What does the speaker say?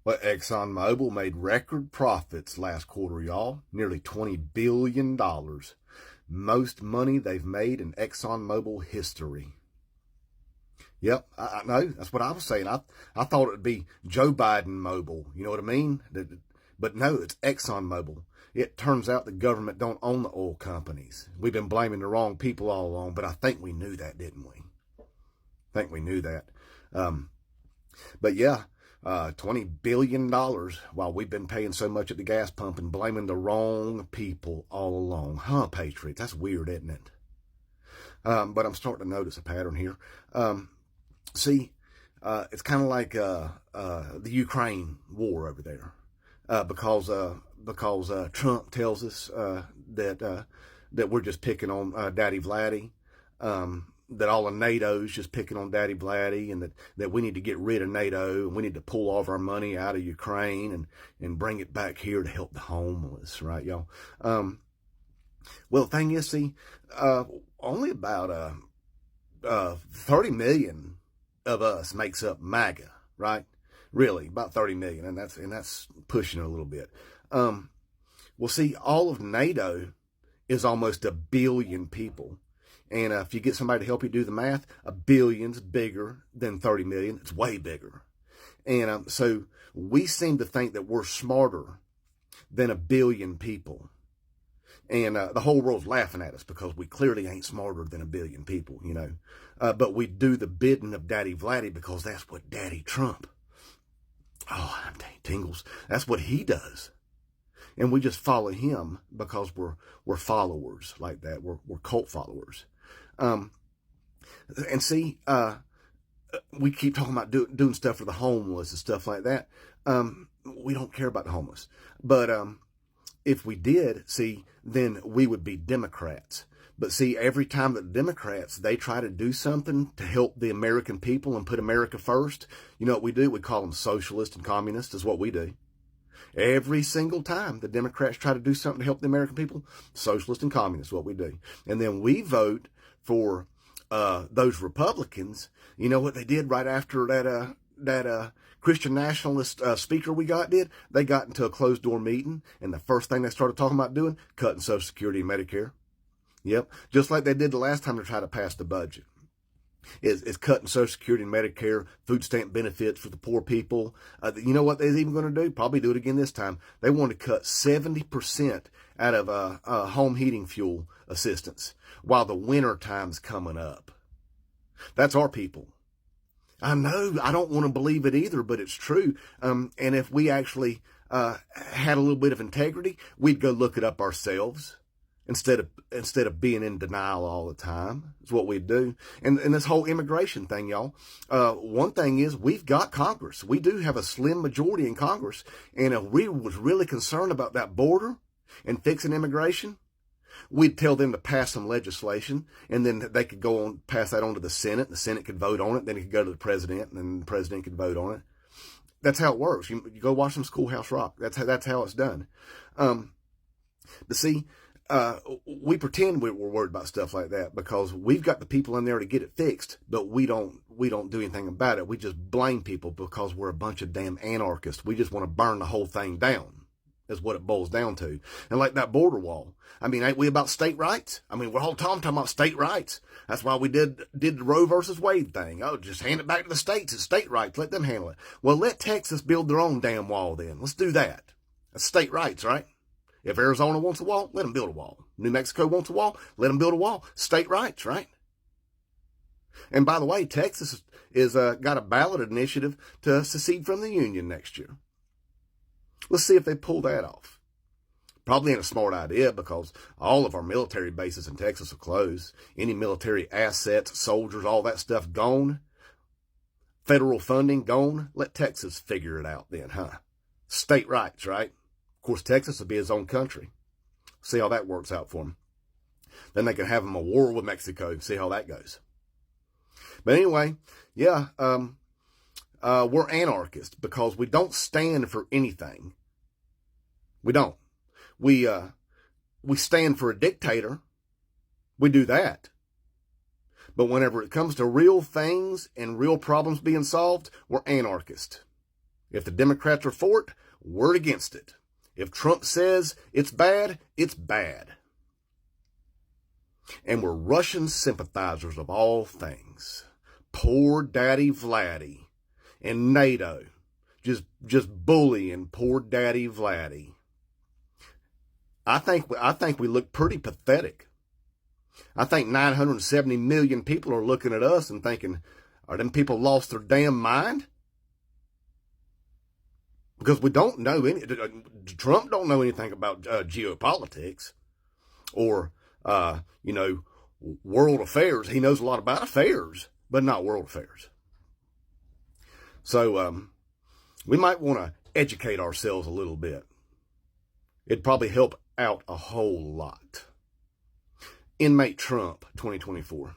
Well, ExxonMobil made record profits last quarter, y'all. Nearly $20 billion. Most money they've made in ExxonMobil history. Yep, I know. That's what I was saying. I thought it would be Joe Biden Mobile. You know what I mean? But no, it's ExxonMobil. It turns out the government don't own the oil companies. We've been blaming the wrong people all along, but I think we knew that, didn't we? I think we knew that. But yeah, $20 billion while we've been paying so much at the gas pump and blaming the wrong people all along. Huh, Patriots? That's weird, isn't it? But I'm starting to notice a pattern here. See, it's kind of like the Ukraine war over there, because Trump tells us that we're just picking on Daddy Vladdy, that all of NATO's just picking on Daddy Vladdy, and that we need to get rid of NATO, and we need to pull all of our money out of Ukraine and bring it back here to help the homeless, right, y'all? Well, the thing is, see, only about 30 million of us makes up MAGA, right? Really, about 30 million, and that's pushing it a little bit. Well, see, all of NATO is almost 1 billion people. And if you get somebody to help you do the math, 1 billion's bigger than 30 million. It's way bigger. And so we seem to think that we're smarter than 1 billion people. And the whole world's laughing at us because we clearly ain't smarter than 1 billion people, you know. But we do the bidding of Daddy Vladdy because that's what Daddy Trump, oh, I'm telling you, tingles, that's what he does. And we just follow him because we're followers like that. We're cult followers. And see, we keep talking about doing stuff for the homeless and stuff like that. We don't care about the homeless. But if we did, see, then we would be Democrats. But see, every time that Democrats, they try to do something to help the American people and put America first, you know what we do? We call them socialists and communists, is what we do. Every single time the Democrats try to do something to help the American people, socialist and communist is what we do. And then we vote for those Republicans. You know what they did right after that Christian nationalist speaker we did? They got into a closed-door meeting, and the first thing they started talking about doing, cutting Social Security and Medicare. Yep, just like they did the last time they tried to pass the budget. Is cutting Social Security and Medicare, food stamp benefits for the poor people. You know what they're even going to do? Probably do it again this time. They want to cut 70% out of home heating fuel assistance while the winter time's coming up. That's our people. I know, I don't want to believe it either, but it's true. And if we actually had a little bit of integrity, we'd go look it up ourselves. Instead of being in denial all the time, is what we do. And this whole immigration thing, y'all. One thing is we've got Congress. We do have a slim majority in Congress. And if we was really concerned about that border and fixing immigration, we'd tell them to pass some legislation, and then they could go on, pass that on to the Senate. The Senate could vote on it. Then it could go to the president, and then the president could vote on it. That's how it works. You go watch some Schoolhouse Rock. That's how it's done. But see, we pretend we're worried about stuff like that because we've got the people in there to get it fixed, but we don't do anything about it. We just blame people because we're a bunch of damn anarchists. We just want to burn the whole thing down, is what it boils down to. And like that border wall, I mean, ain't we about state rights? I mean, we're all talking about state rights. That's why we did the Roe versus Wade thing. Oh, just hand it back to the states. It's state rights. Let them handle it. Well, let Texas build their own damn wall then. Let's do that. That's state rights, right? If Arizona wants a wall, let them build a wall. New Mexico wants a wall, let them build a wall. State rights, right? And by the way, Texas is got a ballot initiative to secede from the Union next year. Let's see if they pull that off. Probably ain't a smart idea because all of our military bases in Texas are closed. Any military assets, soldiers, all that stuff gone. Federal funding gone. Let Texas figure it out then, huh? State rights, right? Of course, Texas will be his own country. See how that works out for him. Then they can have him a war with Mexico. See how that goes. But anyway, yeah, we're anarchists because we don't stand for anything. We don't. We stand for a dictator. We do that. But whenever it comes to real things and real problems being solved, we're anarchists. If the Democrats are for it, we're against it. If Trump says it's bad, it's bad. And we're Russian sympathizers of all things. Poor Daddy Vladdy and NATO just bullying poor Daddy Vladdy. I think we look pretty pathetic. I think 970 million people are looking at us and thinking, are them people lost their damn mind? Because we don't know Trump don't know anything about geopolitics or, world affairs. He knows a lot about affairs, but not world affairs. So we might want to educate ourselves a little bit. It'd probably help out a whole lot. Inmate Trump 2024.